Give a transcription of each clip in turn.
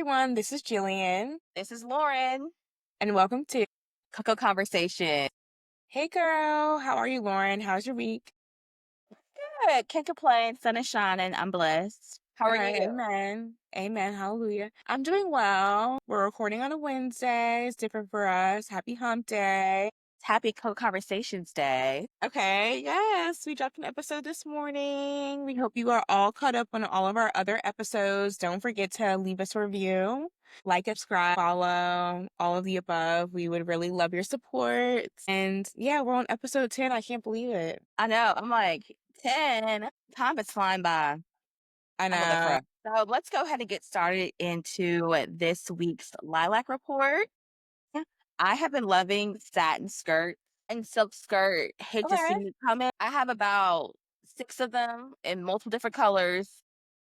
everyone. This is Jillian, This is Lauren. and welcome to Cocoa Conversation. Hey Girl. How are you, Lauren? How's your week? Good. Can't complain. Sun is shining. I'm blessed. How All are right, you? amen. Amen. Hallelujah. I'm doing well. We're recording on a Wednesday. It's different for us. Happy hump day. Happy Cocoa Conversations Day. Okay, yes, we dropped an episode this morning. We hope you are all caught up on all of our other episodes. Don't forget to leave us a review, like, subscribe, follow, all of the above. We would really love your support. And yeah, we're on episode 10. I can't believe it. I know. I'm like, 10. Time is flying by. I I love it for know. us. So let's go ahead and get started into this week's Lilac Report. I have been loving satin skirt and silk skirt. Hate to see Okay. me come in. I have about 6 of them in multiple different colors,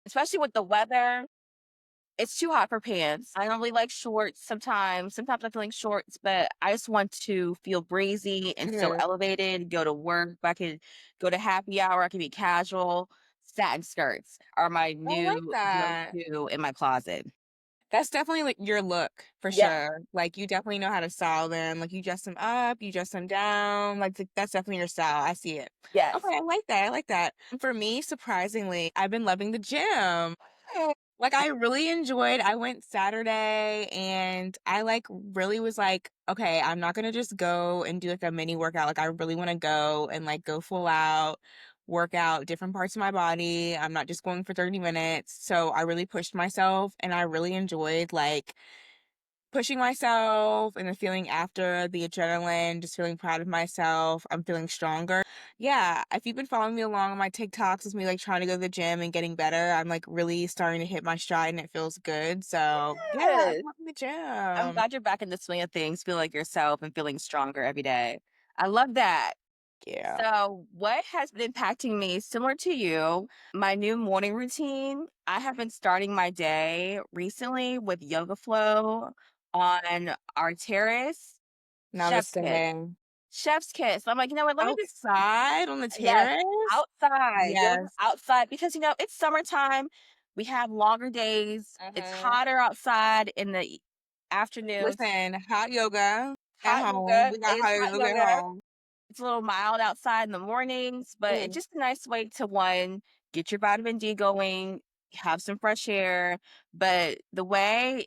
especially with the weather. It's too hot for pants. I don't really like shorts sometimes. Sometimes I feel like shorts, but I just want to feel breezy and so Mhm. elevated, go to work. I can go to happy hour. I can be casual. Satin skirts are my I like new that. go-to in my closet. That's definitely like your look for Yeah. sure. Like you definitely know how to style them. Like you dress them up, you dress them down. Like that's definitely your style. I see it. Yes. Okay, I like that. I like that. For me, surprisingly, I've been loving the gym. Like I really enjoyed. I went Saturday and I like really was like, okay, I'm not gonna just go and do like a mini workout. Like I really want to go and like go full out, work out different parts of my body. I'm not just going for 30 minutes. So I really pushed myself and I really enjoyed like pushing myself and the feeling after the adrenaline, just feeling proud of myself. I'm feeling stronger. Yeah, if you've been following me along on my TikToks, it's me like trying to go to the gym and getting better. I'm like really starting to hit my stride and it feels good. So yeah, I'm Yes. loving the I'm gym. glad you're back in the swing of things, feel like yourself and feeling stronger every day. I love that. Yeah. So, what has been impacting me, similar to you, my new morning routine? I have been starting my day recently with yoga flow on our terrace. Now Chef's this kiss. thing. Chef's kiss. I'm like, you know what? Let me just, Outside on the yes, terrace? outside, yoga Yes. outside because, it's summertime. We have longer days. It's Hmm. hotter outside in the afternoons. Listen, hot yoga at Hot home. yoga. We got It is hot hot yoga at yoga. home. It's a little mild outside in the mornings, but it's Mm. just a nice way to one, get your vitamin D going, have some fresh air. But the way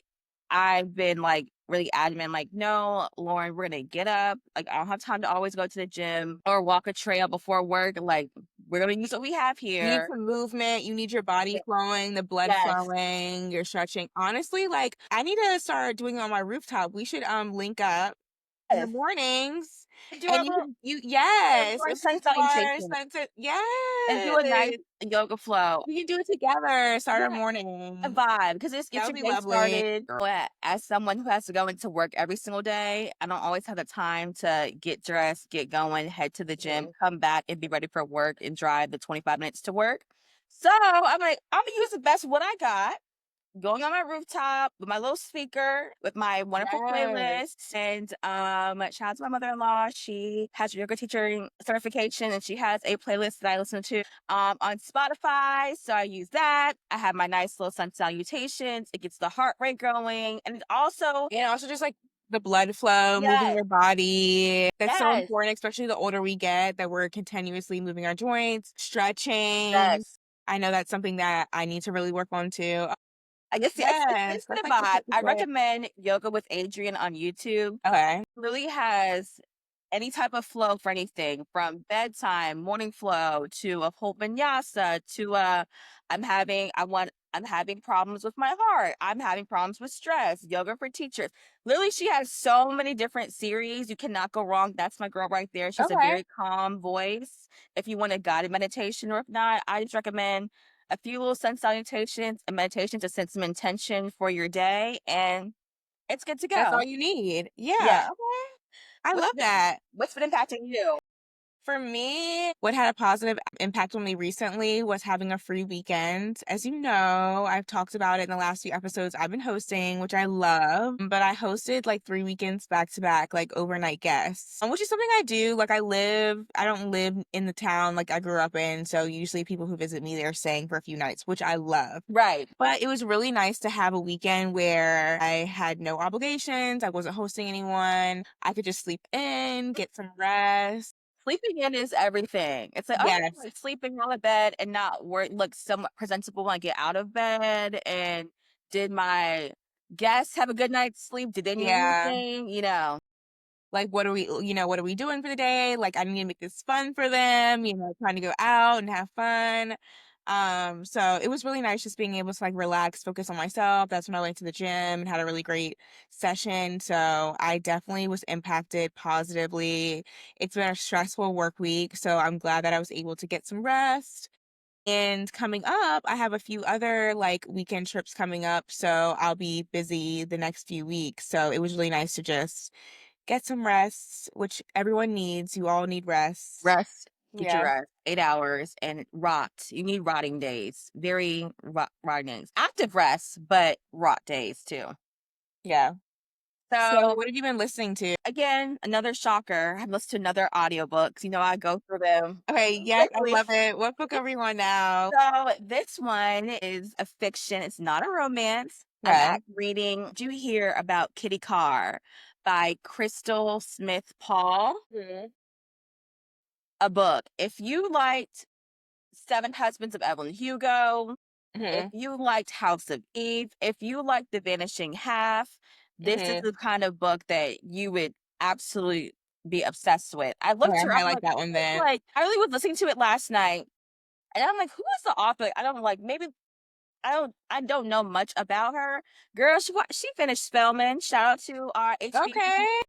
I've been like really adamant, like, no, Lauren, we're gonna get up. Like, I don't have time to always go to the gym or walk a trail before work. Like, we're gonna use what we have You need here. some movement, you need your body flowing, the blood Yes. flowing, you're stretching. Honestly, like, I need to start doing it on my rooftop. We should, link up in the Yes. mornings, Do and a you little can you do yes, our and we sun can do our salutation sunset and do a nice yes! yoga flow. We can do it together, start our Yeah. A morning. vibe because it That gets would your be day lovely. started. As someone who has to go into work every single day, I don't always have the time to get dressed, get going, head to the gym, Mhm. come back and be ready for work and drive the 25 minutes to work. So I'm like, I'm gonna use the best of what I got, going on my rooftop with my little speaker, with my wonderful Yes. playlist. And shout out to my mother-in-law. She has a yoga teacher certification and she has a playlist that I listen to on Spotify. So I use that. I have my nice little sun salutations. It gets the heart rate going. And it also, And also just, like, the blood flow, moving yes, your body. That's so yes, important, especially the older we get, that we're continuously moving our joints, stretching. yes. I know that's something that I need to really work on too. I guess yeah, it's Yes, instant that's like the vibe. quickest I way. recommend Yoga with Adrian on YouTube. Okay. Literally has any type of flow for anything from bedtime, morning flow to a whole vinyasa to I'm having problems with my heart. I'm having problems with stress. Yoga for teachers. Literally, she has so many different series. You cannot go wrong. That's my girl right there. She's a Okay. very calm voice. If you want a guided meditation, or if not, I just recommend a few little sun salutations and meditation to set some intention for your day, and it's good to That's all go. you need. Yeah. Yeah. Okay. I What's love been that. what's been impacting you? For me, what had a positive impact on me recently was having a free weekend. As you know, I've talked about it in the last few episodes I've been hosting, which I love, but I hosted like 3 weekends back to back, like overnight guests, which is something I do. Like I don't live in the town like I grew up in, so usually people who visit me, they're staying for a few nights, which I love. Right. But it was really nice to have a weekend where I had no obligations, I wasn't hosting anyone, I could just sleep in, get some rest. Sleeping in is everything. It's like, oh, Yes. like sleeping on the bed and not work look somewhat presentable when I get out of bed. And did my guests have a good night's sleep? Did they need Yeah. anything? You know, Like, what are we doing for the day? Like, I need to make this fun for them, trying to go out and have fun. So it was really nice just being able to like relax, focus on myself. That's when I went to the gym and had a really great session. So I definitely was impacted positively. It's been a stressful work week, so I'm glad that I was able to get some rest. And coming up, I have a few other like weekend trips coming up, so I'll be busy the next few weeks. So it was really nice to just get some rest, which everyone needs. You all need rest. rest, get your Yeah. rest, 8 hours, and rot. You need rotting days, very rotting days. Active rest, but rot days too. Yeah. So So what have you been listening to? again, another shocker. I've listened to another audiobooks. You know, I go through them Okay, yes, I quickly. love it. What book are we on now? So this one is a fiction. It's not a romance. I'm Okay. at reading. Do you hear about Kitty Carr by Crystal Smith Paul? Mhm. A book. If you liked Seven Husbands of Evelyn Hugo, if Mhm. you liked House of Eve, if you liked The Vanishing Half, this is Mhm. the kind of book that you would absolutely be obsessed with. I Okay, looked I her up. might I'm like like, that who one is then. like? I really was listening to it last night, and I'm like, who is the author? I don't like. Maybe I don't know much about her. Girl, she finished Spellman. Shout out to our HBC. Okay.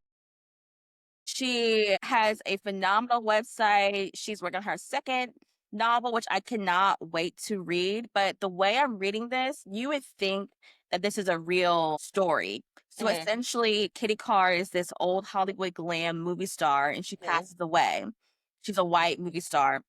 She has a phenomenal website. She's working on her second novel, which I cannot wait to read. But the way I'm reading this, you would think that this is a real story. So Mhm. essentially, Kitty Carr is this old Hollywood glam movie star, and she Mhm. passes away. She's a white movie star,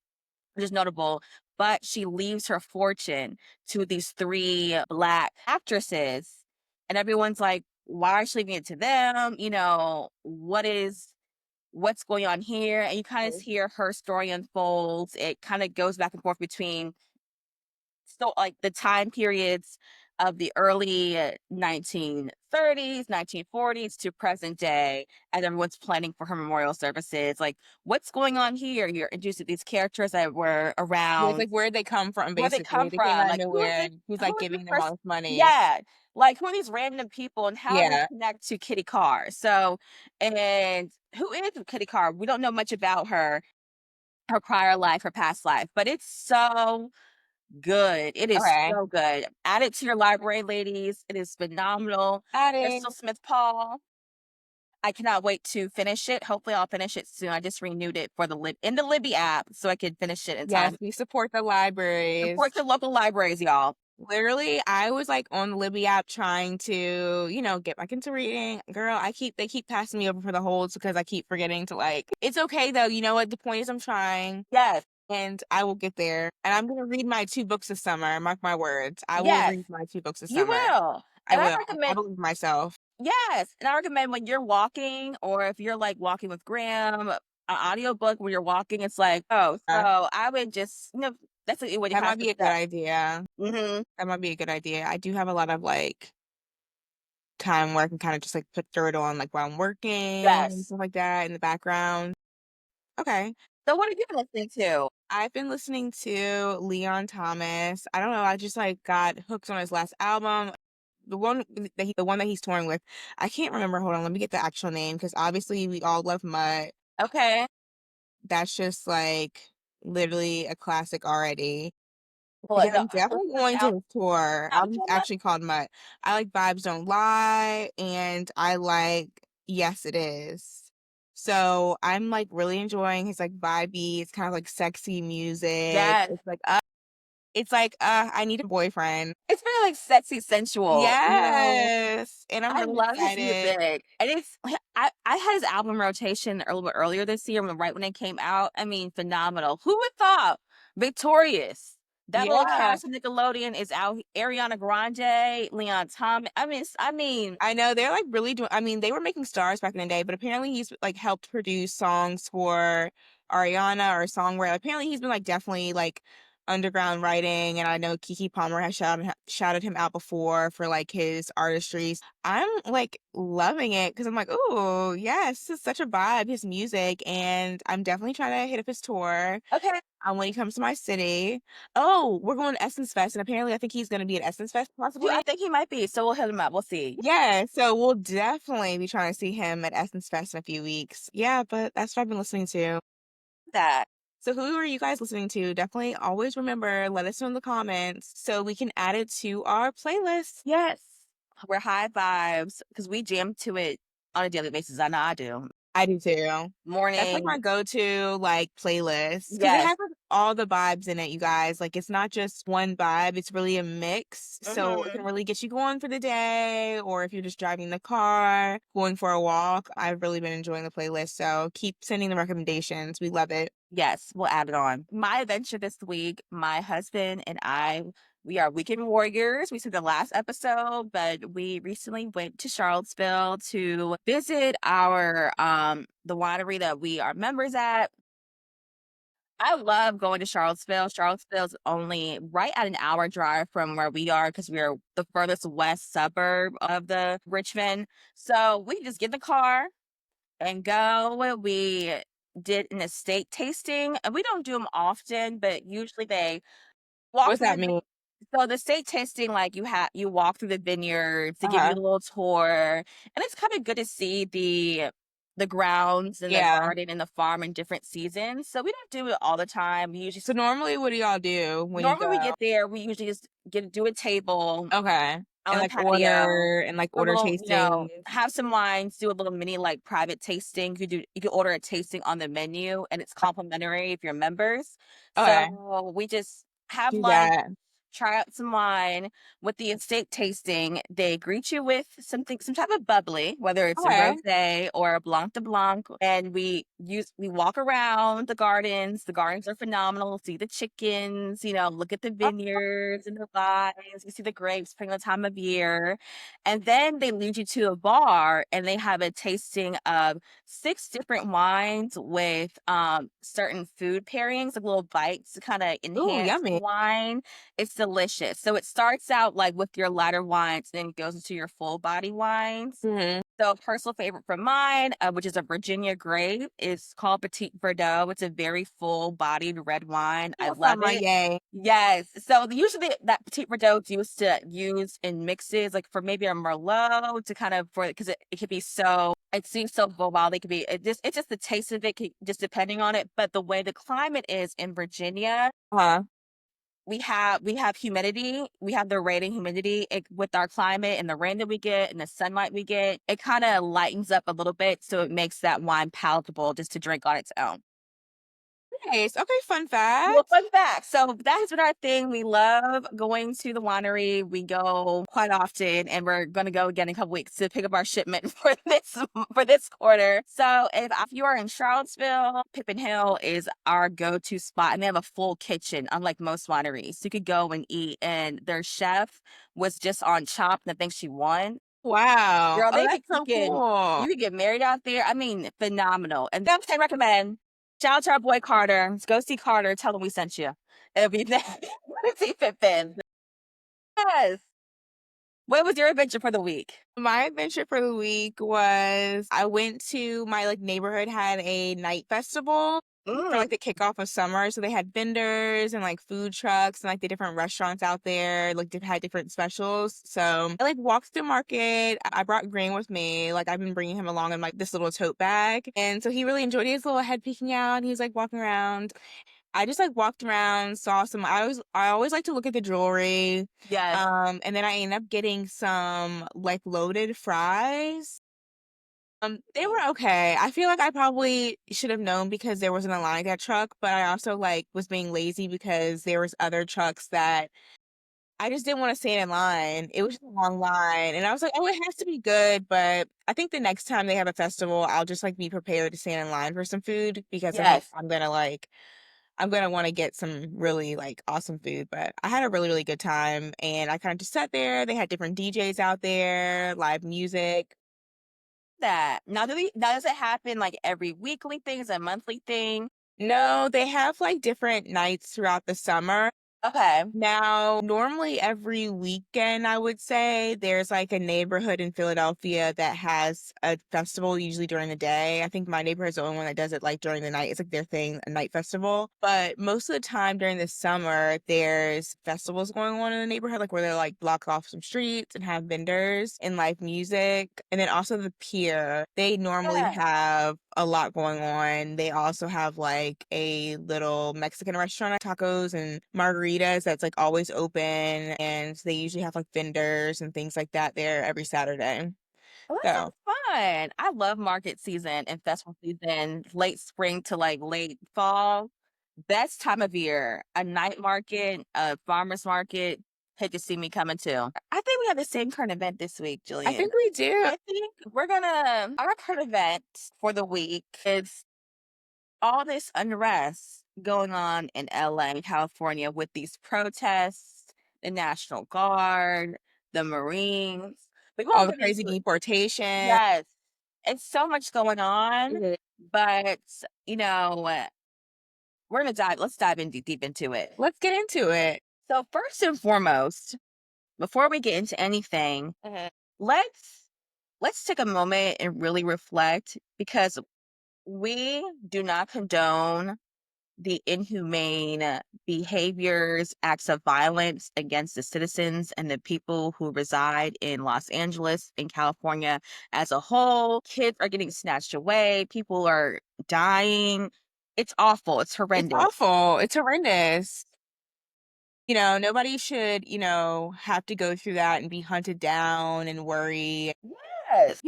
which is notable, but she leaves her fortune to these three Black actresses. And everyone's like, why is she leaving it to them? You know, what's going on here? And you kind of Mhm. hear her story unfolds. It kind of goes back and forth between so like the time periods of the early 1930s, 1940s to present day, and everyone's planning for her memorial services. Like, what's going on here? You're introduced to these characters that were Yeah, it's around, like where'd they come from where they come basically. They came from, out of like nowhere and who's like who is this giving them all person? this money. Yeah, like who are these random people and how do they Yeah. connect to Kitty Carr? So, and who is Kitty Carr? We don't know much about her, her prior life, her past life, but it's so good. It is Okay. so good. Add it to your library, ladies. It is phenomenal. Crystal Adding. Smith Paul. I cannot wait to finish it. Hopefully, I'll finish it soon. I just renewed it for the in the Libby app so I could finish it in Yes, time. we support the libraries. Support your local libraries, y'all. Literally, I was like on the Libby app trying to, get back into reading. Girl, they keep passing me over for the holds because I keep forgetting to like. It's okay though. You know what? The point is I'm trying Yes, and I will get there. And I'm gonna read my 2 books this summer. Mark my words. I will yes, read my 2 books this you summer. will. I And I will. I recommend, believe myself. yes, and I recommend when you're walking or if you're like walking with Graham, an audiobook when you're walking, it's like, oh, Uh, so I would just, that's a way to that kind of might be switch a it good up. idea. Hmm. That might be a good idea. I do have a lot of like time where I can kind of just like put through it on like while I'm working and Yes. stuff like that in the background. Okay. So what have you been listening to? I've been listening to Leon Thomas. I don't know, I just, like, got hooked on his last album. The one that he's touring with. I can't remember, hold on, let me get the actual name because obviously we all love Mutt. Okay. That's just, like, literally a classic already. Well, Again, no, I'm definitely going to his tour. album Album's came out? actually called Mutt. I like Vibes Don't Lie, and I like Yes It Is. So, I'm, like, really enjoying his, like, vibey, it's kind of, like, sexy music. Yes. It's, like It's like, I need a boyfriend. It's very, like, sexy, sensual, you know? Yes, and I'm I really love his excited. music, and it's I had his album rotation a little bit earlier this year right when it came out. I mean, phenomenal. Who would thought? Victorious. That little Yeah. cast of Nickelodeon is out. Ariana Grande, Leon Thomas. I mean, I know they're, like, really doing I mean, they were making stars back in the day, but apparently he's, like, helped produce songs for Ariana or songwriter. Apparently he's been, like, definitely, like, underground writing, and I know Kiki Palmer has shouted him out before for, like, his artistry. I'm, like, loving it because 'cause I'm like, "Ooh, yes, this is such a vibe, his music," and I'm definitely trying to hit up his tour, okay. when he comes to my city. Oh, we're going to Essence Fest, and apparently I think he's gonna be at Essence Fest Dude, I possibly. think he might be, so we'll hit him up. We'll see. Yeah, so we'll definitely be trying to see him at Essence Fest in a few weeks. Yeah, but that's what I've been listening to. That. So who are you guys listening to? Definitely always remember, let us know in the comments so we can add it to our playlist. Yes. We're high vibes because we jam to it on a daily basis. I know I do. I do too. That's like Morning. my go-to like playlist because it Yes. has like all the vibes in it, you guys. Like it's not just one vibe, it's really a mix. So it can Mhm. really get you going for the day, or if you're just driving the car, going for a walk. I've really been enjoying the playlist. So keep sending the recommendations. We love it. Yes, we'll add it on. My adventure this week, my husband and I, we are weekend warriors. We said the last episode, but we recently went to Charlottesville to visit our the winery that we are members at. I love going to Charlottesville. Charlottesville's only right at an hour drive from where we are because we are the furthest west suburb of the Richmond. So we just get in the car and go. We did an estate tasting, and we don't do them often, but usually they walk What's through that the mean? so the estate tasting, like, you walk through the vineyards, they give you Uh-huh. a little tour, and it's kinda good to see the grounds and the Yeah. garden and the farm in different seasons, so we don't do it all the time. We usually So normally what do y'all do when you normally we go? get there, we usually just do a table Okay. on And the like patio. A order little, tastings. have some wines, do a little mini, like, private tasting. You could order a tasting on the menu, and it's complimentary if you're members. Okay. So, we just have Do lunch, that. try out some wine. With the estate tasting, they greet you with some type of bubbly, whether it's a Okay. rosé or a Blanc de Blanc, and we walk around the gardens. The gardens are phenomenal. See the chickens, look at the vineyards and the vines. You see the grapes depending on the time of year. And then they lead you to a bar and they have a tasting of 6 different wines with, certain food pairings, like little bites to kinda Ooh, enhance the yummy. wine. It's delicious. So it starts out, like, with your lighter wines, then it goes into your full body wines. Mhm. So a personal favorite from mine, which is a Virginia grape, is called Petit Verdot. It's a very full-bodied red wine. I That's love not my it. yay. Yes. So usually that Petit Verdot is used in mixes, like for maybe a Merlot to kind of for because it could be so it seems so volatile. It could be it's just the taste of it, just depending on it. But the way the climate is in Virginia, Uh-huh. we have humidity. We have the rating humidity with our climate and the rain that we get and the sunlight we get. It kind of lightens up a little bit, so it makes that wine palatable just to drink on its own. Nice. Okay, fun Well, fact. fun fact. So that has been our thing. We love going to the winery. We go quite often, and we're going to go again in a couple weeks to pick up our shipment for this quarter. So if you are in Charlottesville, Pippin Hill is our go-to spot, and they have a full kitchen, unlike most wineries. You could go and eat, and their chef was just on Chopped, and I think she won. Wow. Girl, Oh, they could that's so cook in cool. you could get married out there. I mean, phenomenal. And then I recommend, shout out to our boy Carter. Let's go see Carter, tell him we sent you. It'll be let's see Pippin. Yes. What was your adventure for the week? My adventure for the week was I went to my like neighborhood had a night festival for Mm, like the kickoff of summer. So they had vendors and like food trucks and like the different restaurants out there, like they had different specials. So I like walked the market. I brought Green with me. Like I've been bringing him along in like this little tote bag. And so he really enjoyed it. His little head peeking out. And he was like walking around. I just, like, walked around, saw some I always like to look at the jewelry, yes. and then I ended up getting some, like, loaded fries. They were okay. I feel like I probably should have known because there wasn't a line at that truck, but I also, like, was being lazy because there was other trucks that I just didn't wanna stand in line. It was just a long line, and I was like, "Oh, it has to be good," but I think the next time they have a festival, I'll just, like, be prepared to stand in line for some food because I think Yes. I'm gonna wanna get some really, like, awesome food, but I had a really, really good time, and I kinda just sat there. They had different DJs out there, live music. That. Now does it happen, like, every weekly thing? Is it a monthly thing? No, they have, like, different nights throughout the summer. Okay. Now, normally every weekend, I would say, there's like a neighborhood in Philadelphia that has a festival usually during the day. I think my neighborhood's the only one that does it like during the night. It's like their thing, a night festival. But most of the time during the summer, there's festivals going on in the neighborhood, like where they like block off some streets and have vendors and live music. And then also the pier, they normally Yeah. have a lot going on. They also have like a little Mexican restaurant, tacos and margaritas that's like always open. And they usually have like vendors and things like that there every Saturday. Well, that So sounds fun. I love market season and festival season, late spring to, like, late fall. Best time of year. A night market, a farmer's market. Hate to see me coming too. I think we have the same current event this week, I Jillian. think we do. I think we're gonna our current event for the week is all this unrest going on in LA and California with these protests, the National Guard, the Marines. We All won't the get crazy into it. deportation. Yes. It's so much going on, Mhm. but you know, we're gonna dive let's dive in deep into it. Let's get into it. So first and foremost, before we get into anything, Mhm. let's let's take a moment and really reflect because we do not condone the inhumane behaviors, acts of violence against the citizens and the people who reside in Los Angeles and California as a whole. Kids are getting snatched away, people are dying. It's awful, it's It's horrendous. awful. It's horrendous. Nobody should, have to go through that and be hunted down and worry. Yes.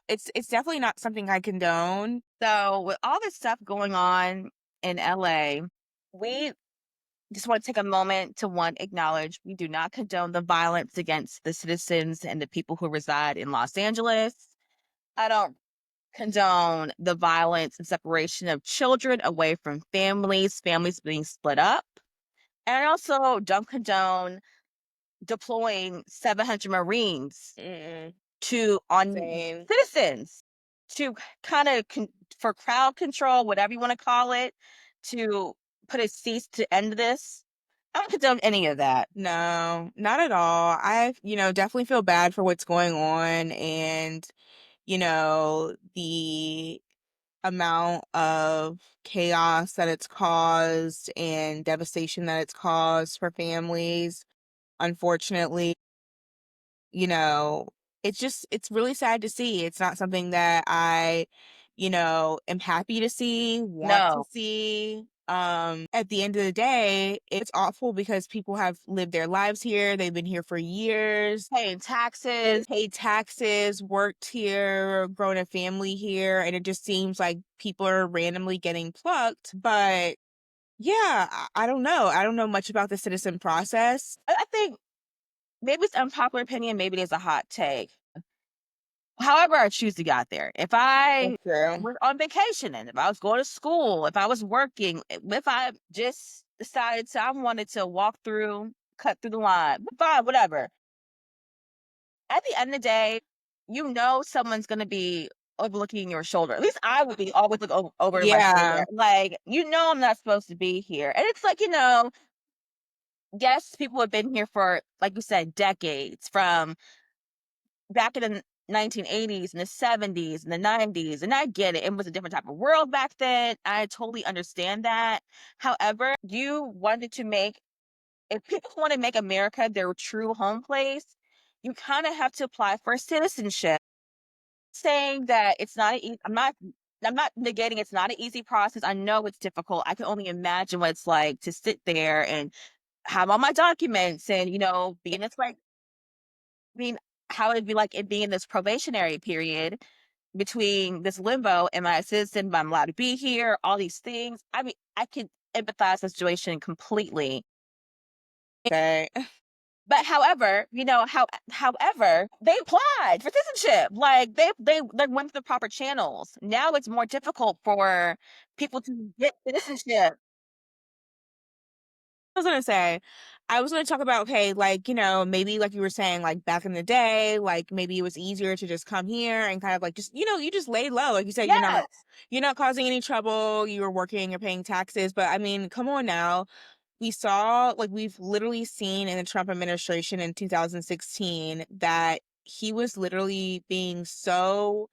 It's definitely not something I condone. So, with all this stuff going on in LA, we just want to take a moment to one acknowledge we do not condone the violence against the citizens and the people who reside in Los Angeles. I don't condone the violence and separation of children away from families, families being split up. And I also don't condone deploying 700 Marines Mm-mm. to on Same. citizens to kind of for crowd control, whatever you want to call it, to put a cease to end this. I don't condone any of that. No, not at all. Definitely feel bad for what's going on and, the amount of chaos that it's caused and devastation that it's caused for families. Unfortunately, you know, it's really sad to see. It's not something that I, am happy to see, want to No, see. At the end of the day, it's awful because people have lived their lives here. They've been here for years, paying taxes. paid taxes, worked here, grown a family here, and it just seems like people are randomly getting plucked. But yeah, I don't know. I don't know much about the citizen process. I think maybe it's unpopular opinion, maybe it is a hot take. However, I choose to get there. If That's I true. was on vacation and if I was going to school, if I was working, if I just decided I wanted to walk through, cut through the line, fine, whatever. At the end of the day, someone's gonna be overlooking your shoulder. At least I would be always look over my Yeah. shoulder. Like, I'm not supposed to be here. And it's like, yes, people have been here for, like you said, decades, from back in the 1980s and the 70s and the 90s. And I get it. It was a different type of world back then. I totally understand that. However, you wanted to make if people want to make America their true home place, you kind of have to apply for citizenship. Saying that it's not an I'm not negating it's not an easy process. I know it's difficult. I can only imagine what it's like to sit there and have all my documents and, be in this like I mean, how it'd be like it being in this probationary period. between this limbo, am I a citizen, am I allowed to be here, all these things. I mean, I can empathize the situation completely. Okay. But however, however, they applied for citizenship. Like they went through the proper channels. Now it's more difficult for people to get citizenship. Was gonna say, I was gonna talk about, okay, like, maybe like you were saying, like back in the day, like maybe it was easier to just come here and kind of like just, you just lay low. Like you said, Yes. you're not causing any trouble, you were working, you're paying taxes. But I mean, come on now. We've literally seen in the Trump administration in 2016 that he was literally being so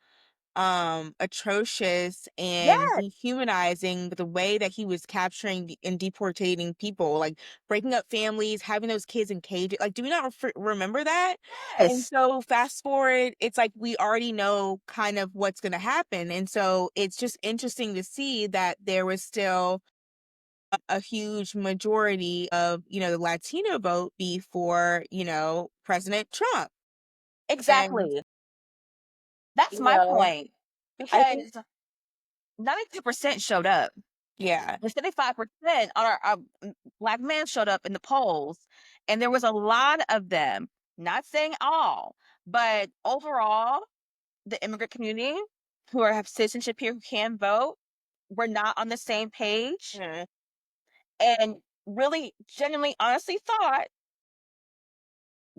atrocious and Yes. dehumanizing with the way that he was capturing and deportating people, like breaking up families, having those kids in cages. Like, do we not remember that? And Yes. so fast forward, it's like we already know kind of what's going to happen. And so it's just interesting to see that there was still a huge majority of, the Latino vote be for, President Trump. And, Exactly. That's you my know, point. I think, Because 92% showed up. yeah, The 75% on our black men showed up in the polls, and there was a lot of them, not saying all, but overall, the immigrant community have citizenship here who can vote, were not on the same page, mhm, and really genuinely honestly thought,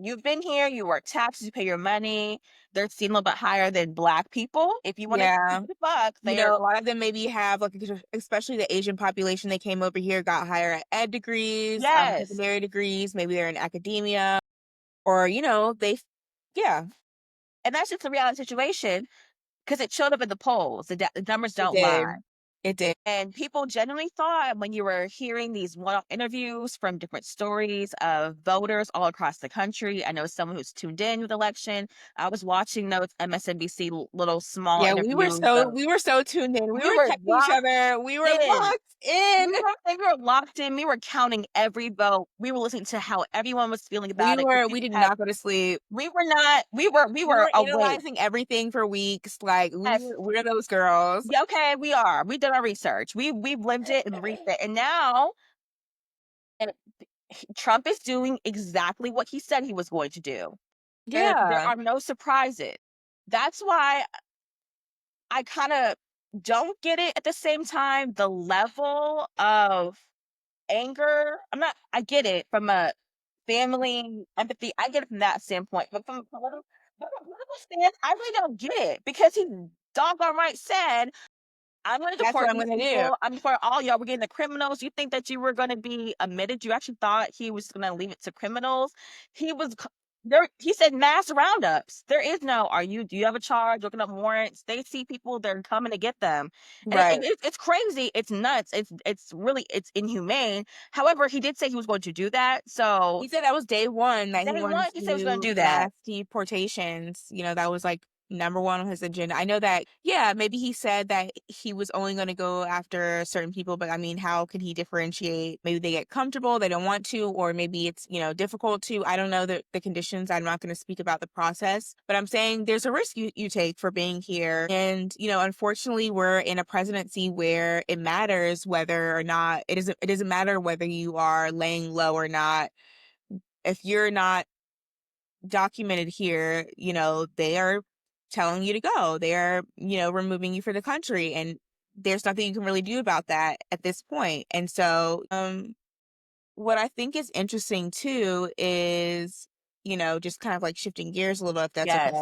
you've been here, you work taxes, you pay your money, they're seen a little bit higher than black people. If you want to yeah. keep it a buck, they're A lot of them maybe have like, especially the Asian population, they came over here, got higher ed degrees, yes. secondary degrees, maybe they're in academia, or, yeah, And that's just a reality situation because it showed up in the polls. The numbers it don't lie. did. It did. And people genuinely thought when you were hearing these one-off interviews from different stories of voters all across the country. I know someone who's tuned in with election. I was watching those MSNBC little small Yeah, interviews of we were so tuned in. We we were were texting each locked other. We were in. locked in. We were locked in. We were counting every vote. We were listening to how everyone was feeling about it because We people did had not go to sleep. we were not we We were were awake. analyzing everything for weeks. Like Yes. we're those girls. Yeah, okay, we are. We did our research. We've lived it and breathed it. And now and Trump is doing exactly what he said he was going to do. There Yeah. are no surprises. That's why I kind of don't get it at the same time. The level of anger, I get it from a family empathy. I get it from that standpoint. But from a political stance, I really don't get it because he doggone right said I'm gonna That's what deport I'm these gonna do. people. I'm for all y'all. We're getting the criminals. You think that you were gonna be admitted? You actually thought he was gonna leave it to criminals? He was there. He said mass roundups. There is no. Do you have a charge? Looking up warrants. They see people. They're coming to get them, and Right. it's crazy. It's nuts. It's inhumane. However, he did say he was going to do that. So He said that was day one that he day wanted one, he to said he was going to do do that. mass deportations. That was like number one on his agenda. I know that, yeah, maybe he said that he was only going to go after certain people, but I mean, how can he differentiate? Maybe they get comfortable, they don't want to, or maybe it's, difficult to. I don't know the conditions. I'm not going to speak about the process, but I'm saying there's a risk you take for being here. And, unfortunately, we're in a presidency where it matters whether or not it doesn't matter whether you are laying low or not. If you're not documented here, they are telling you to go. They are, removing you for the country. And there's nothing you can really do about that at this point. And so, what I think is interesting too is, just kind of like shifting gears a little, if that's Yes,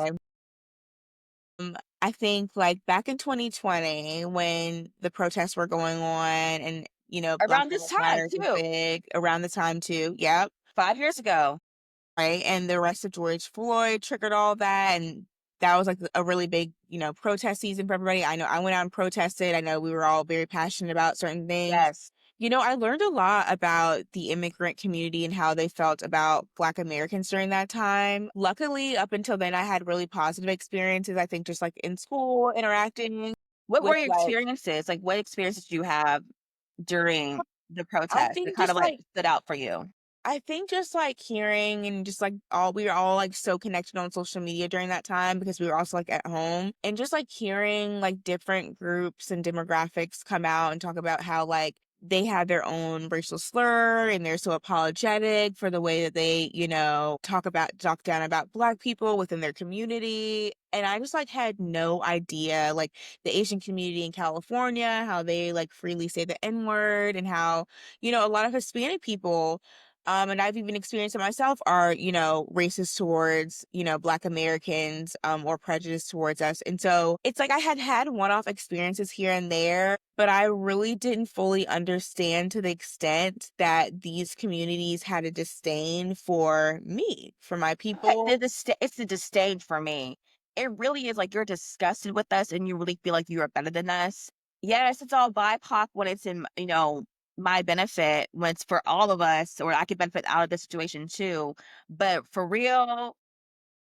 okay. I think like back in 2020 when the protests were going on and, Black around this Lives time Matter was too. big around the time too. Yep. 5 years ago. Right, and the arrest of George Floyd triggered all that, and that was, like, a really big, protest season for everybody. I know I went out and protested. I know we were all very passionate about certain things. Yes. I learned a lot about the immigrant community and how they felt about Black Americans during that time. Luckily, up until then, I had really positive experiences, I think just, like, in school, interacting What were with, your like experiences? Like, what experiences did you have during the I protest that think kinda, just, like, like stood out for you? I think just, like, hearing and just, like, all we were all, like, so connected on social media during that time because we were also, like, at home, and just, like, hearing, like, different groups and demographics come out and talk about how, like, they have their own racial slur and they're so apologetic for the way that they, talk down about Black people within their community, and I just, like, had no idea, like, the Asian community in California, how they, like, freely say the N word and how, a lot of Hispanic people and I've even experienced it myself, are, racist towards, Black Americans, or prejudiced towards us. And so it's like I had one-off experiences here and there, but I really didn't fully understand to the extent that these communities had a disdain for me, for my Okay, people. it's the disdain for me. It really is like you're disgusted with us and you really feel like you are better than us. Yes, it's all BIPOC when it's in, my benefit, when it's for all of us, or I could benefit out of the situation too. But for real,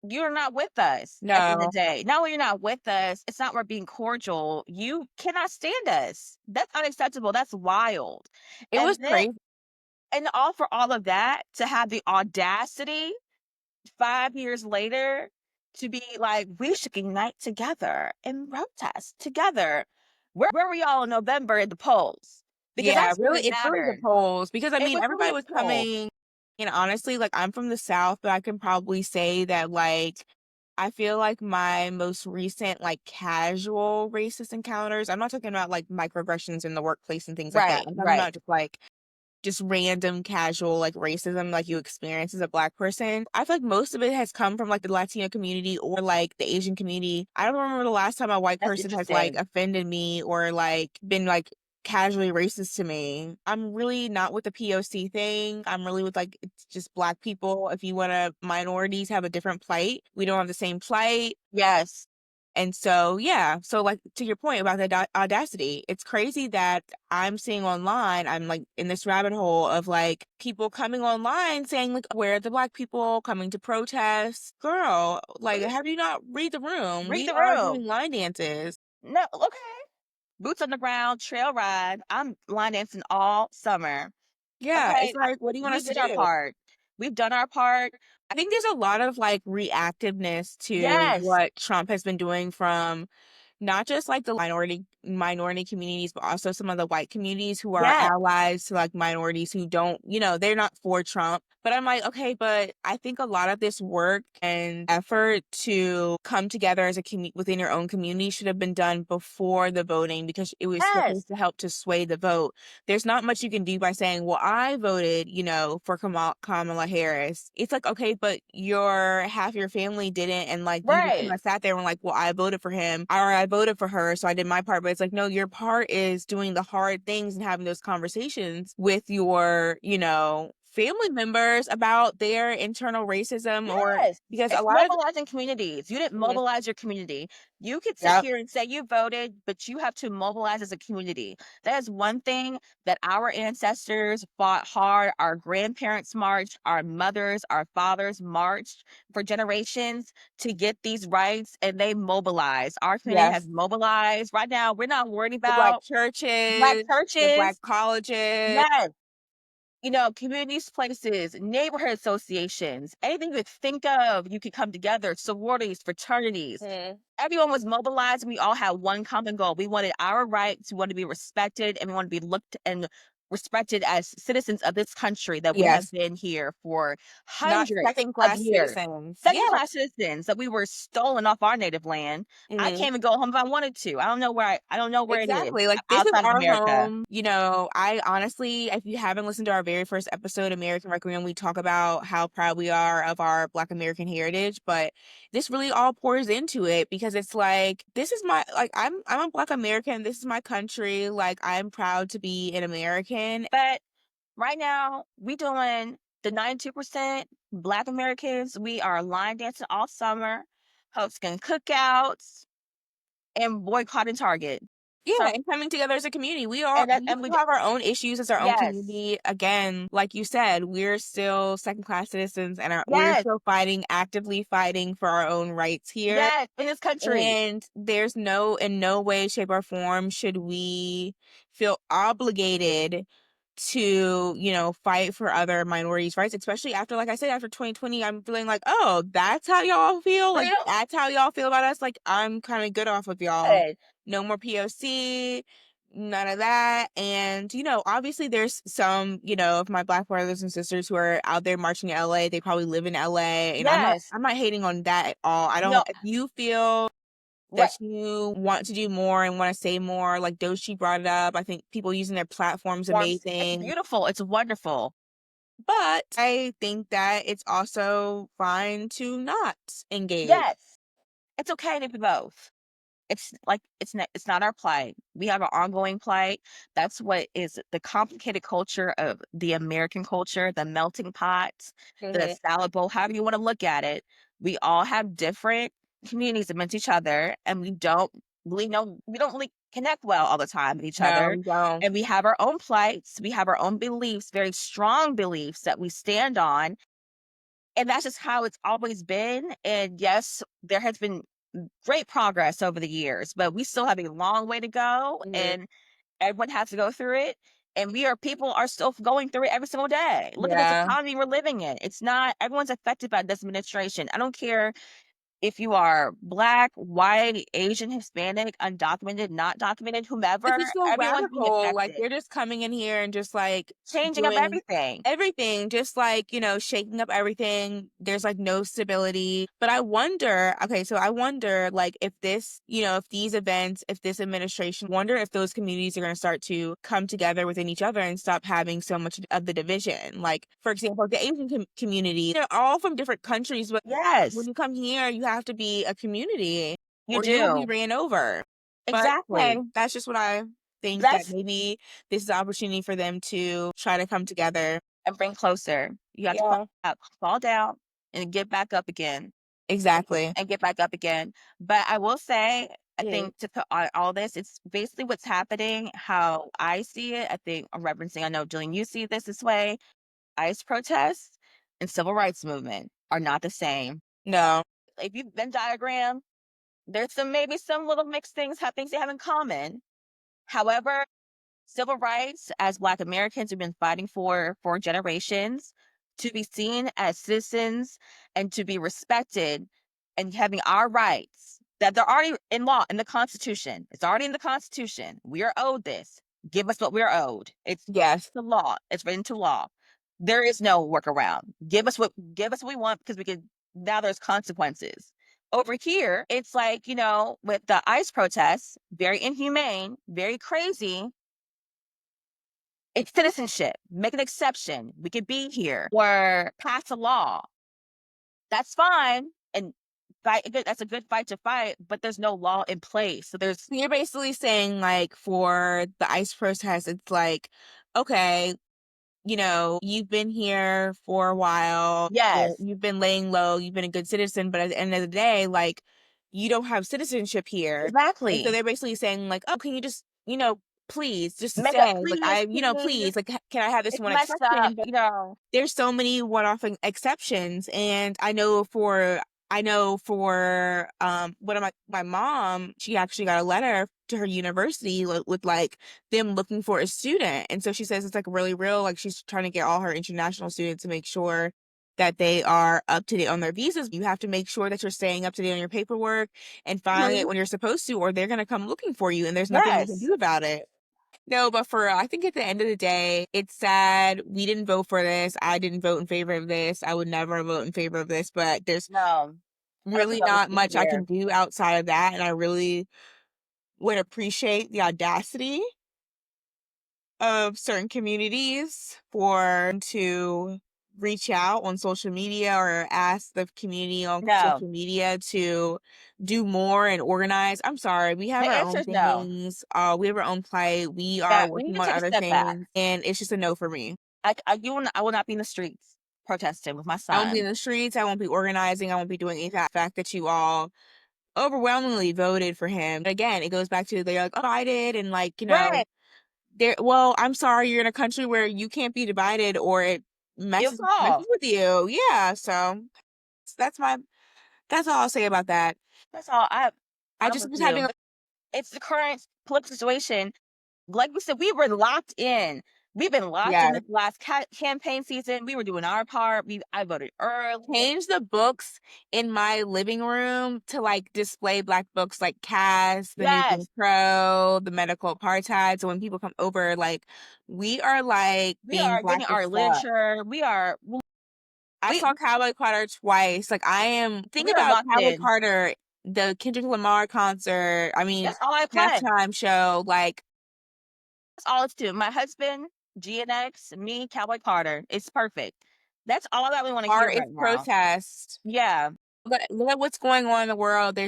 you're not with us at the end of No, the day. Not only you're not with us, it's not we're being cordial. You cannot stand us. That's unacceptable. That's wild. it was And then, crazy. and all for all of that to have the audacity 5 years later to be like, "We should unite together and protest together." Where were y'all in November at the polls? Because Yeah, that's what really, it it's really the mattered. polls because, I It mean, was really everybody the was polls. coming and honestly, like, I'm from the South, but I can probably say that, like, I feel like my most recent, like, casual racist encounters, I'm not talking about, like, microaggressions in the workplace and things like that. Right, I'm talking right. about just random casual, like, racism, like, you experience as a Black person. I feel like most of it has come from, like, the Latino community or, like, the Asian community. I don't remember the last time a white That's person has, like, interesting. offended me or, like, been, like, casually racist to me. I'm really not with the POC thing. I'm really with, like, it's just Black people. If you wanna minorities have a different plight, we don't have the same plight. Yes. And so, yeah, so, like, to your point about the audacity, it's crazy that I'm seeing online, I'm, like, in this rabbit hole of, like, people coming online saying, like, "Where are the Black people coming to protest?" Girl, like, have you not read the room? Read We the are doing room. line dances. No, okay. Boots on the ground, trail ride. I'm line dancing all summer. Yeah, it's Okay, like, what do you want we us to did our do? part. We've done our part. I think there's a lot of, like, reactiveness to Yes, what Trump has been doing from not just, like, the minority communities, but also some of the white communities who are yes, allies to, like, minorities who don't they're not for Trump. But I'm like, "Okay, but I think a lot of this work and effort to come together as a within your own community should have been done before the voting because it was yes, supposed to help to sway the vote." There's not much you can do by saying, "Well, I voted, for Kamala Harris." It's like, "Okay, but your half your family didn't," and, like, you just right. kinda sat there and were like, "Well, I voted for him, or I voted for her, so I did my part." But it's like, no, your part is doing the hard things and having those conversations with your, family members about their internal racism or Yes, because a it's lot of mobilizing communities. You didn't Mhm. mobilize your community. You could sit Yep. here and say you voted, but you have to mobilize as a community. That is one thing that our ancestors fought hard. Our grandparents marched, our mothers, our fathers marched for generations to get these rights, and they mobilized. Our community has Yes. mobilized. Right now, we're not worried The Black about Black churches, the Black churches. colleges. Yes, communities, places, neighborhood associations, anything you could think of, you could come together, sororities, fraternities. Mhm. Everyone was mobilized. And we all had one common goal. We wanted our rights. We wanted to be respected, and we want to be looked and respected as citizens of this country that we have Yes. been here for Not hundreds of second-class years. citizens. Second Yeah. class citizens that we were stolen off our native land. I Mhm. can't even go home if I wanted to. I don't know where it is Exactly, like, this is outside of our America. home, I honestly if you haven't listened to our very first episode, American Requiem, we talk about how proud we are of our Black American heritage, but this really all pours into it because it's like, this is my like, I'm a Black American, this is my country, like, I'm proud to be an American. But right now, we doing the 92% Black Americans. We are line dancing all summer, hosting cookouts, and boycotting Target. Yeah, So, and coming together as a community. We and we still have our own issues as our own yes, community. Again, like you said, we're still second class citizens and we're yes, still actively fighting for our own rights here. yes, in this country. And there's in no way, shape, or form should we feel obligated to, fight for other minorities' rights, especially after, like I said, after 2020, I'm feeling like, oh, that's how y'all feel? Like, Real that's how y'all feel about us? Like, I'm kind of good off of y'all. good. No more POC, none of that. And, obviously there's some, of my Black brothers and sisters who are out there marching in LA. They probably live in LA. And Yes. I'm not hating on that at all. I No, don't, if you feel right. that you want to do more and want to say more. Like Doshi brought it up. I think people using their platforms Forms. It's amazing. beautiful. It's wonderful. But I think that it's also fine to not engage. Yes. It's okay to be both. It's not our plight. We have an ongoing plight. That's what is the complicated culture of the American culture, the melting pot, the Mhm. salad bowl, however you want to look at it. We all have different communities amongst each other, and we don't really connect well all the time with each No, other. we don't. And we have our own plights, we have our own beliefs, very strong beliefs that we stand on. And that's just how it's always been. And yes, there has been great progress over the years, but we still have a long way to go, Mhm. and everyone has to go through it. And people are still going through it every single day. Look at this Yeah. economy we're living in. It's not everyone's affected by this administration. I don't care if you are black, white, Asian, Hispanic, undocumented, not documented, This whomever, is so everyone's being radical. Like affected, they're just coming in here and just like changing up doing everything. everything, just like, shaking up everything. There's like no stability. But I wonder, okay, so I wonder like if this, if these events, if this administration, wonder if those communities are going to start to come together within each other and stop having so much of the division. Like, for example, the Asian community, they're all from different countries, but when Yes, you come here, you have to be a community you or you will be do. ran over. But hey, Exactly. that's just what I think that That's maybe this is an opportunity for them to try to come together. and bring closer. You have to Yeah, fall down and get back up again exactly. and get back up again. But I will say, I Mhm. think to put on all this, it's basically what's happening, how I see it. I think I'm referencing, I know, Jillian, you see this way. ICE protests and civil rights movement are not the same. No. If you've been diagrammed, there's maybe some little mixed things they have in common. However, civil rights, as Black Americans have been fighting for generations, to be seen as citizens and to be respected and having our rights that they're already in law in the Constitution. It's already in the Constitution. We are owed this. Give us what we're owed. It's Yes. the law. It's written to law. There is no workaround. Give us what we want because we could now there's consequences. Over here, it's like, with the ICE protests, very inhumane, very crazy, it's citizenship. Make an exception. We could be here or pass a law. That's fine. And that's a good fight to fight, but there's no law in place. So there's You're basically saying like for the ICE protest, it's like, okay, you've been here for a while, or yes, you've been laying low, you've been a good citizen, but at the end of the day, like, you don't have citizenship here. And so exactly. they're basically saying, like, oh, can you just, please, just to Make a say, like, please, please. please, like, can I have this It's one messed up, exception? But there's so many one-off exceptions, and I know for one of my mom, she actually got a letter to her university with like them looking for a student. And so she says it's like really real. Like she's trying to get all her international students to make sure that they are up to date on their visas. You have to make sure that you're staying up to date on your paperwork and filing it Mhm. when you're supposed to, or they're going to come looking for you and there's nothing you can Yes. do about it. No, but I think at the end of the day, it's sad. We didn't vote for this. I didn't vote in favor of this. I would never vote in favor of this, but there's No. I don't really think I'll not speak much I can here. do outside of that. And I really would appreciate the audacity of certain communities for to reach out on social media or ask the community on No. social media to do more and organize. I'm sorry, we have The our answer own is no. things. We have our own plight. We are Yeah, we need working to on take a other step back. things, and it's just a no for me. I will not be in the streets protesting with my I won't be in son. the streets. I won't be organizing. I won't be doing any of that. The fact that you all overwhelmingly voted for him. Again, it goes back to they're like, oh, I did, and like, Right. there, well, I'm sorry, you're in a country where you can't be divided or it You messes call. with you. Yeah, so that's my that's all I'll say about that. That's all. I I'm just with was having you. It's the current political situation. Like we said, we were locked in. We've been locked in Yeah. this last campaign season. We were doing our part. I voted early. Change the books in my living room to, like, display Black books like Cass, The New Jim Yes, Crow, The Medical Apartheid, so when people come over, like, we are, like, we being are Black getting as our fuck. literature. I We saw Cowboy Carter twice, like, think we are about locked Cowboy in. Carter, the Kendrick Lamar concert, I mean, That's all I plan. halftime show, like, That's all it's to. My husband, GNX, me, Cowboy Carter. It's perfect. That's all that we want to hear art is right now. protest. Yeah. Look at what's going on in the world.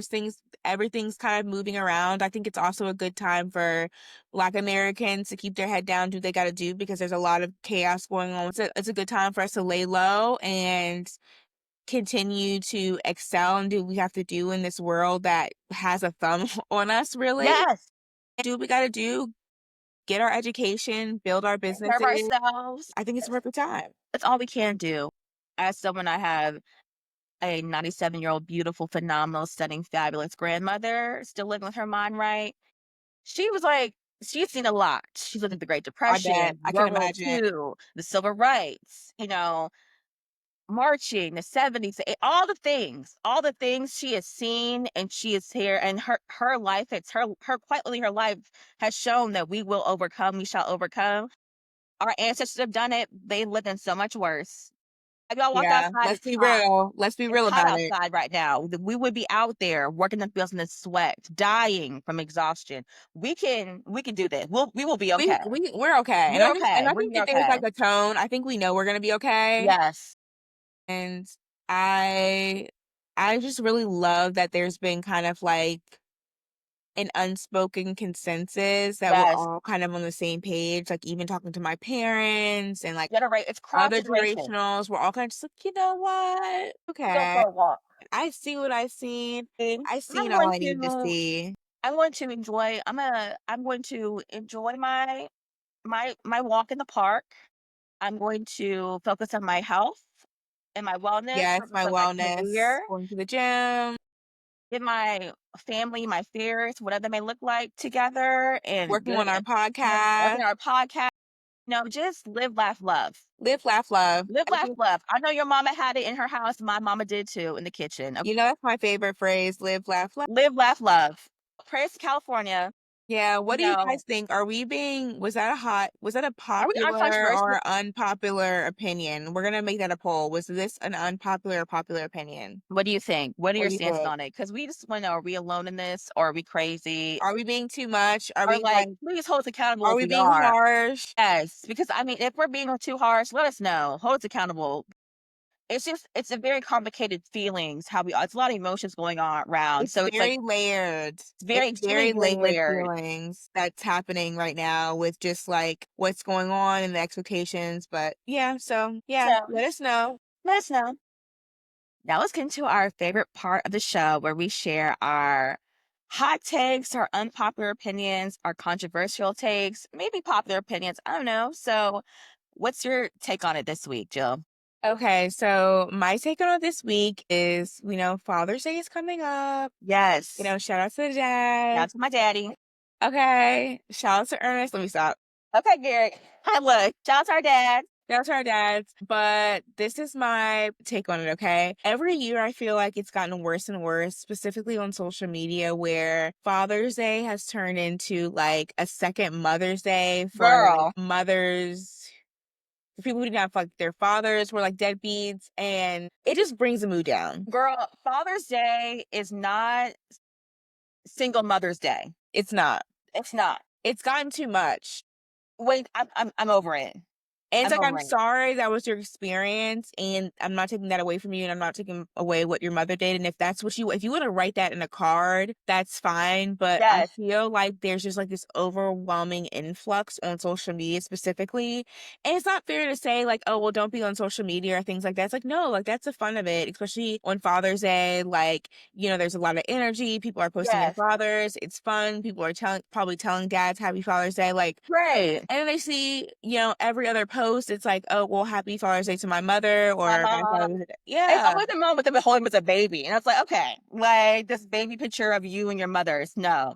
Everything's kind of moving around. I think it's also a good time for Black Americans to keep their head down, do what they got to do because there's a lot of chaos going on. It's a good time for us to lay low and continue to excel and do what we have to do in this world that has a thumb on us, really. Yes. Do what we got to do, get our education, build our Take care of businesses. ourselves. I think it's a perfect time. That's all we can do. As someone, I have a 97-year-old, beautiful, phenomenal, stunning, fabulous grandmother still living with her mind right. She was like, she's seen a lot. She's looked at the Great I bet. Depression, I can World War imagine. II, the Civil Rights, marching, the 70s, all the things she has seen and she is here. And her life, it's her quietly, her life has shown that we will overcome, we shall overcome. Our ancestors have done it. They lived in so much worse. Have y'all walked Yeah, outside? let's It's be hot. real. Let's be It's real hot about it. outside right now. We would be out there working the fields in the sweat, dying from exhaustion. We can do this. We will be okay. We're okay. We're And okay. I We're think gonna be that there's okay. like a tone. I think we know we're gonna be okay. Yes. And I I just really love that there's been kind of like an unspoken consensus that we're Yes. all kind of on the same page. Like even talking to my parents and like Generate it's cross other generation. generationals, we're all kind of just like, you know what? Go for Okay. a walk. I see what I've seen. I've I'm seen all going I need to to see. I'm going to enjoy my walk in the park. I'm going to focus on my health and my wellness, Yes, focus my on my wellness, career, going to the gym, get my family, my fears, whatever they may look like together and working good on our working podcast. our podcast. Just live, laugh, love. Live, laugh, love. Live, I laugh, think, love. I know your mama had it in her house. My mama did too in the kitchen. you know, that's my favorite phrase, live, laugh, love. Live, laugh, love. Praise to California. Yeah, You what do you know, guys think? Was that a are we popular uncontroversial? or unpopular opinion? We're gonna make that a poll. Was this an unpopular or popular opinion? What do you think? What are What your do you stances think? on it? Because we just want to know, are we alone in this or are we crazy? Are we being too much? Or like, please hold us accountable Are if we we being are. harsh? Yes, because I mean, if we're being too harsh, let us know. Hold us accountable. It's a very complicated feelings. It's a lot of emotions going on around. It's So it's like very layered. it's It's very extremely very very layered layered. feelings that's happening right now with just like what's going on and the expectations. But yeah, so yeah, So let us know. let us know. Now let's get into our favorite part of the show where we share our hot takes, our unpopular opinions, our controversial takes, maybe popular opinions. I don't know. So what's your take on it this week, Jill? Okay, so my take on it this week is, Father's Day is coming up. Yes. Shout out to the Shout dad. out to my daddy. Okay, shout out to Ernest. Let me stop. Okay, Garrett. Hi, look. Shout out to our dad. Shout out to our dads. But this is my take on it, okay? Every year I feel like it's gotten worse and worse, specifically on social media, where Father's Day has turned into like a second Mother's Day for like Girl. mothers, for people who didn't have like their fathers were like deadbeats, and it just brings the mood down. Girl, Father's Day is not single Mother's Day. It's not. It's not. It's gotten too much. Wait, I'm over it. And it's I'm like, I'm over it. sorry that was your experience, and I'm not taking that away from you, and I'm not taking away what your mother did. And if you want to write that in a card, that's fine. But I Yes. feel like there's just like this overwhelming influx on social media specifically. And it's not fair to say, like, oh, well, don't be on social media or things like that. It's like, no, like, that's the fun of it, especially on Father's Day. Like, there's a lot of energy. People are posting their Yes. fathers. It's fun. People are probably telling dads Happy Father's Day. Like, Great. and then they see, every other post, it's like, oh, well, happy Father's Day to my mother My or my mom. father. It's Yeah. always the moment with them holding him as a baby. And I was like, okay, like this baby picture of you and your mothers. No.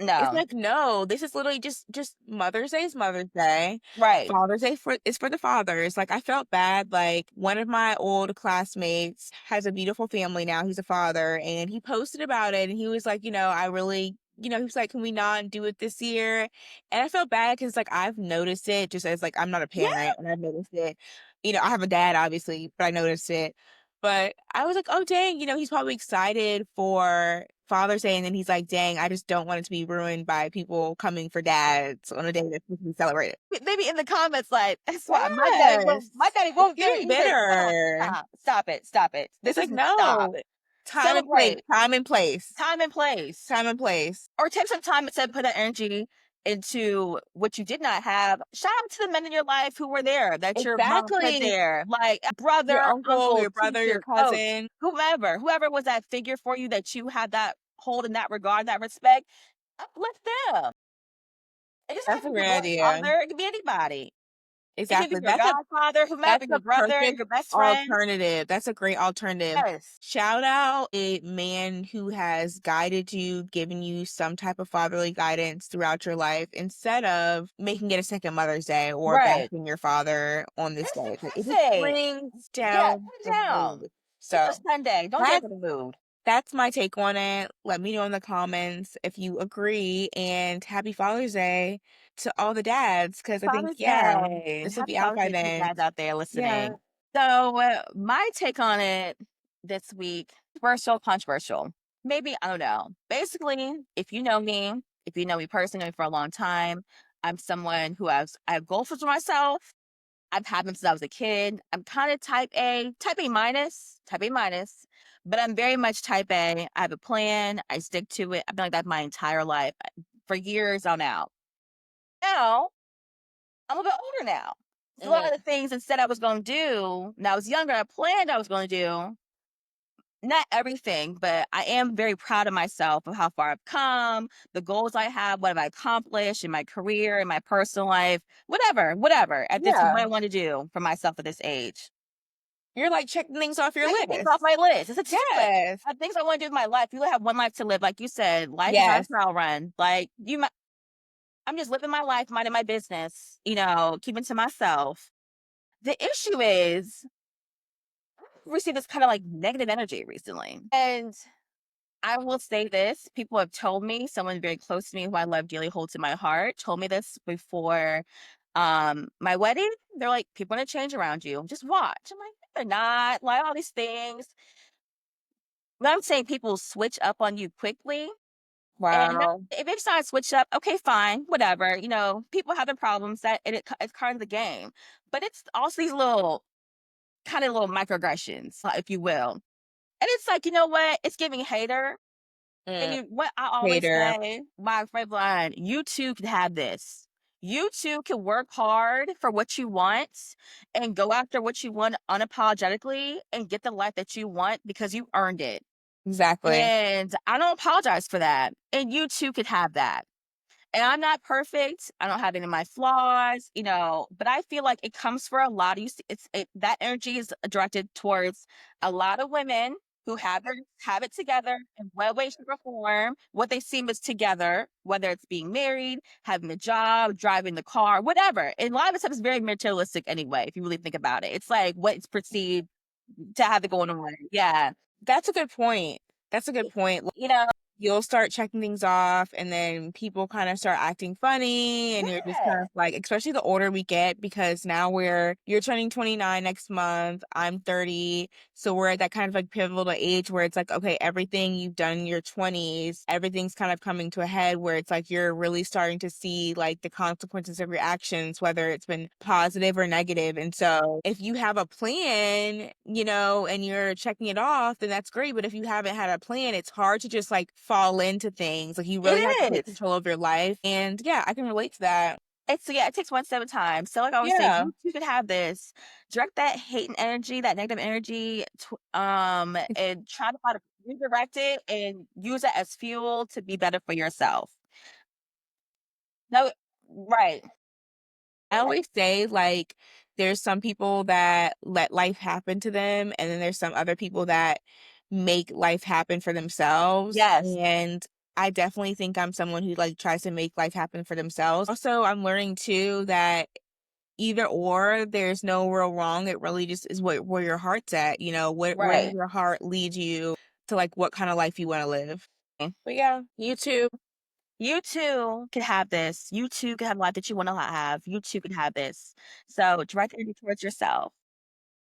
It's No. like, no, this is literally just Mother's Day is Mother's Day. Right. Father's Day is for the fathers. Like, I felt bad, like, one of my old classmates has a beautiful family now, he's a father, and he posted about it, and he was like, I really he was like, "Can we not do it this year?" And I felt bad because like, I've noticed it just as, like, I'm not a Yeah. parent, and I've noticed it. I have a dad, obviously, but I noticed it. But I was like, "Oh, dang," he's probably excited for Father's Day, and then he's like, "Dang, I just don't want it to be ruined by people coming for dads on a day that's supposed to be celebrated." Maybe in the comments like, "That's why Yes. my daddy It's won't do it getting either." Stop, bitter. stop, stop it, stop it. It's This like, is stop. no. Time and place, Celebrate. time and place, Time and place. time and place. Or take some time instead put that energy into what you did not have. Shout out to the men in your life who were there, that your mom put Exactly. there, like a Your brother, uncle, uncle, your brother, your teacher, coach, cousin. whoever was that figure for you that you had that hold in that regard, that respect. Uplift them. It doesn't have That's a to be great your idea. father. It can be anybody. It can be Exactly. your godfather, whomever, That's your a brother, perfect your best friend. alternative. That's a great alternative. Yes. Shout out a man who has guided you, given you some type of fatherly guidance throughout your life instead of making it a second Mother's Day or Right. bashing your father on this That's day. It just fantastic. brings Yeah, down put it the down. mood. It's a So Sunday. Don't that's dampen the mood. that's my take on it. Let me know in the comments if you agree. And happy Father's Day to all the dads, because I think, Father's yeah, Day. this will Happy be out Father's by Day to you then. guys out there Yeah. listening. So, my take on it this week, controversial. Maybe, I don't know. Basically, if you know me personally for a long time, I'm someone I have goals for myself. I've had them since I was a kid. I'm kind of type A minus, but I'm very much type A. I have a plan. I stick to it. I've been like that my entire life for years on out. Now, I'm a bit older now. So a lot Mm, of the things instead I was going to do when I was younger, I planned I was going to do. Not everything, but I am very proud of myself of how far I've come, the goals I have, what have I accomplished in my career, in my personal life, whatever. At this, what yeah. I want to do for myself at this age. You're, like, checking things off your Taking things off list. my list. It's a check. Yes. I have things I want to do with my life. You only have one life to live. Like you said, life is not a Yes. trial run. I'm just living my life, minding my business, keeping to myself. The issue is received this kind of like negative energy recently. And I will say this, people have told me, someone very close to me who I love dearly holds in my heart, told me this before my wedding. They're like, people are gonna change around you. Just watch. I'm like, they're not, like all these things. But I'm saying people switch up on you quickly. And Wow. if it's not switch up, okay, fine, whatever. People have their problems it's part of the game. But it's also these little microaggressions, if you will. And it's like, you know what? It's giving hater. And Mm, what I always hater. say, my friend line, you too can have this. You too can work hard for what you want and go after what you want unapologetically and get the life that you want because you earned it. Exactly. And I don't apologize for that. And you too could have that. And I'm not perfect. I don't have any of my flaws, but I feel like it comes for a lot of you. That energy is directed towards a lot of women who have it together in what way, shape, or form. What they seem is together, whether it's being married, having a job, driving the car, whatever. And a lot of this stuff is very materialistic anyway, if you really think about it. It's like what's perceived to have it going on. Yeah. That's a good point. That's a good point. You know, You'll start checking things off, and then people kind of start acting funny, and you're just kind yeah. of like, especially the older we get, because now you're turning 29 next month, I'm 30, so we're at that kind of like pivotal age where it's like, okay, everything you've done in your 20s, everything's kind of coming to a head where it's like you're really starting to see like the consequences of your actions, whether it's been positive or negative. And so if you have a plan, and you're checking it off, then that's great. But if you haven't had a plan, it's hard to just like fall into things. Like, you really have to It take is. control of your life. And yeah, I can relate to that. Yeah, it takes one step at a time. So like I always say, Yeah, you could have this. Direct that hate and energy, that negative energy, and try to find redirect it and use it as fuel to be better for yourself. No, right. I always say, like, there's some people that let life happen to them, and then there's some other people that make life happen for themselves. Yes. And I definitely think I'm someone who, like, tries to make life happen for themselves. Also, I'm learning too that either or, there's no real wrong. It really just is where your heart's at, you know, where does Right. your heart lead you to, like, what kinda life you wanna live. But yeah, you too. You too can have this. You too can have a life that you wanna have. You too can have this. So direct energy towards yourself.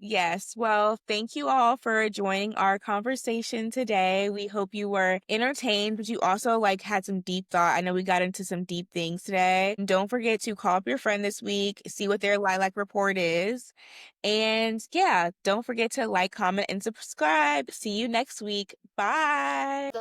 Yes. Well, thank you all for joining our conversation today. We hope you were entertained, but you also like had some deep thought. I know we got into some deep things today. And don't forget to call up your friend this week, see what their lilac report is. And yeah, don't forget to like, comment, and subscribe. See you next week. Bye.